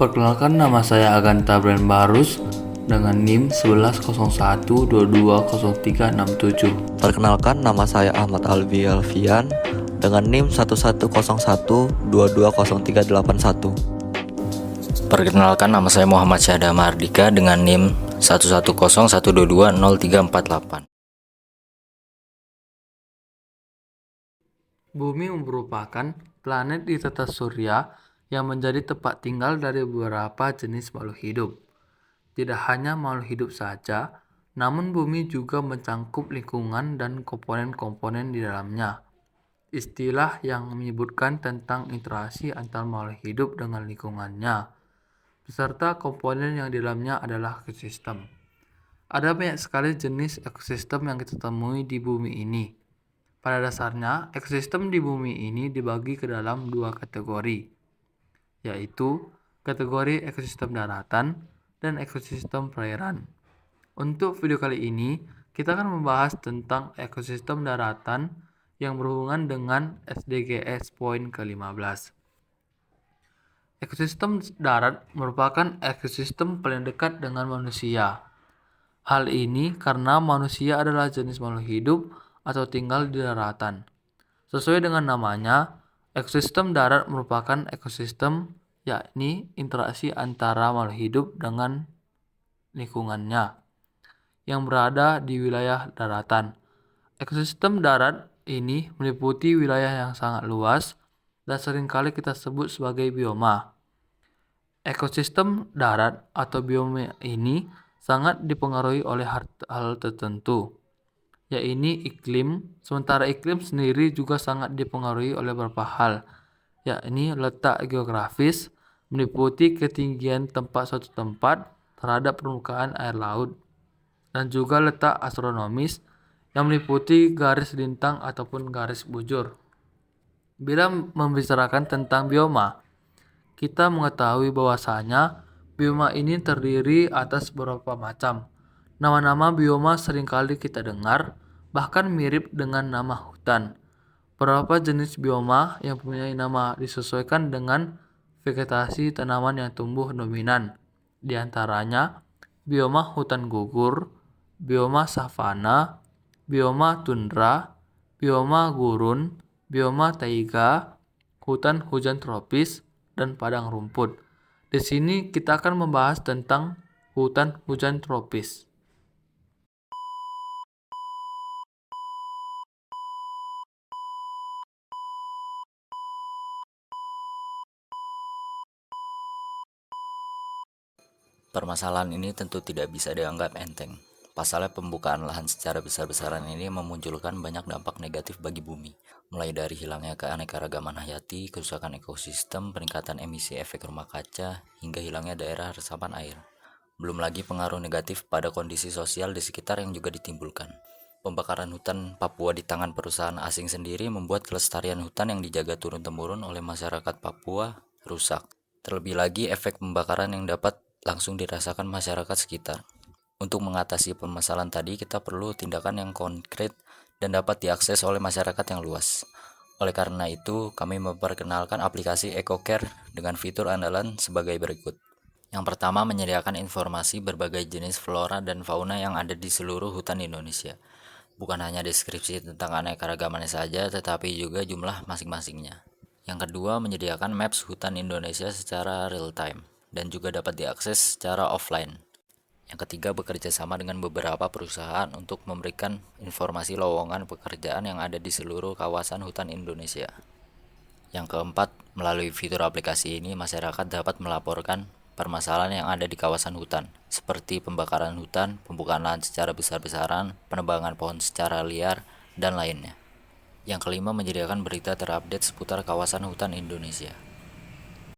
Perkenalkan, nama saya Aganta Brand Barus dengan NIM 1101220367. Perkenalkan, nama saya Ahmad Alvi Alfian dengan NIM 1101220381. Perkenalkan, nama saya Muhammad Syahda Mardika dengan NIM 1101220348. Bumi merupakan planet di tata surya yang menjadi tempat tinggal dari beberapa jenis makhluk hidup. Tidak hanya makhluk hidup saja, namun bumi juga mencangkup lingkungan dan komponen-komponen di dalamnya. Istilah yang menyebutkan tentang interaksi antar makhluk hidup dengan lingkungannya, beserta komponen yang di dalamnya adalah ekosistem. Ada banyak sekali jenis ekosistem yang kita temui di bumi ini. Pada dasarnya, ekosistem di bumi ini dibagi ke dalam dua kategori, yaitu kategori ekosistem daratan dan ekosistem perairan. Untuk video kali ini, kita akan membahas tentang ekosistem daratan yang berhubungan dengan SDGs poin ke-15. Ekosistem darat merupakan ekosistem paling dekat dengan manusia. Hal ini karena manusia adalah jenis makhluk hidup atau tinggal di daratan. Sesuai dengan namanya, ekosistem darat merupakan ekosistem, yakni interaksi antara makhluk hidup dengan lingkungannya yang berada di wilayah daratan. Ekosistem darat ini meliputi wilayah yang sangat luas dan seringkali kita sebut sebagai bioma. Ekosistem darat atau bioma ini sangat dipengaruhi oleh hal tertentu, yaitu iklim. Sementara iklim sendiri juga sangat dipengaruhi oleh beberapa hal, yakni letak geografis, meliputi ketinggian tempat suatu tempat terhadap permukaan air laut, dan juga letak astronomis yang meliputi garis lintang ataupun garis bujur. Bila membicarakan tentang bioma, kita mengetahui bahwasanya bioma ini terdiri atas beberapa macam. Nama-nama bioma seringkali kita dengar, bahkan mirip dengan nama hutan. Beberapa jenis bioma yang mempunyai nama disesuaikan dengan vegetasi tanaman yang tumbuh dominan. Di antaranya bioma hutan gugur, bioma savana, bioma tundra, bioma gurun, bioma taiga, hutan hujan tropis, dan padang rumput. Di sini kita akan membahas tentang hutan hujan tropis. Permasalahan ini tentu tidak bisa dianggap enteng. Pasalnya pembukaan lahan secara besar-besaran ini memunculkan banyak dampak negatif bagi bumi, mulai dari hilangnya keanekaragaman hayati, kerusakan ekosistem, peningkatan emisi efek rumah kaca, hingga hilangnya daerah resapan air. Belum lagi pengaruh negatif pada kondisi sosial di sekitar yang juga ditimbulkan. Pembakaran hutan Papua di tangan perusahaan asing sendiri membuat kelestarian hutan yang dijaga turun-temurun oleh masyarakat Papua rusak. Terlebih lagi efek pembakaran yang dapat langsung dirasakan masyarakat sekitar. Untuk mengatasi permasalahan tadi, kita perlu tindakan yang konkret dan dapat diakses oleh masyarakat yang luas. Oleh karena itu, kami memperkenalkan aplikasi EcoCare dengan fitur andalan sebagai berikut. Yang pertama, menyediakan informasi berbagai jenis flora dan fauna yang ada di seluruh hutan Indonesia. Bukan hanya deskripsi tentang aneka-ragamannya saja, tetapi juga jumlah masing-masingnya. Yang kedua, menyediakan maps hutan Indonesia secara real time dan juga dapat diakses secara offline. Yang ketiga, bekerja sama dengan beberapa perusahaan untuk memberikan informasi lowongan pekerjaan yang ada di seluruh kawasan hutan Indonesia. Yang keempat, melalui fitur aplikasi ini, masyarakat dapat melaporkan permasalahan yang ada di kawasan hutan, seperti pembakaran hutan, pembukaan lahan secara besar-besaran, penebangan pohon secara liar, dan lainnya. Yang kelima, menyediakan berita terupdate seputar kawasan hutan Indonesia.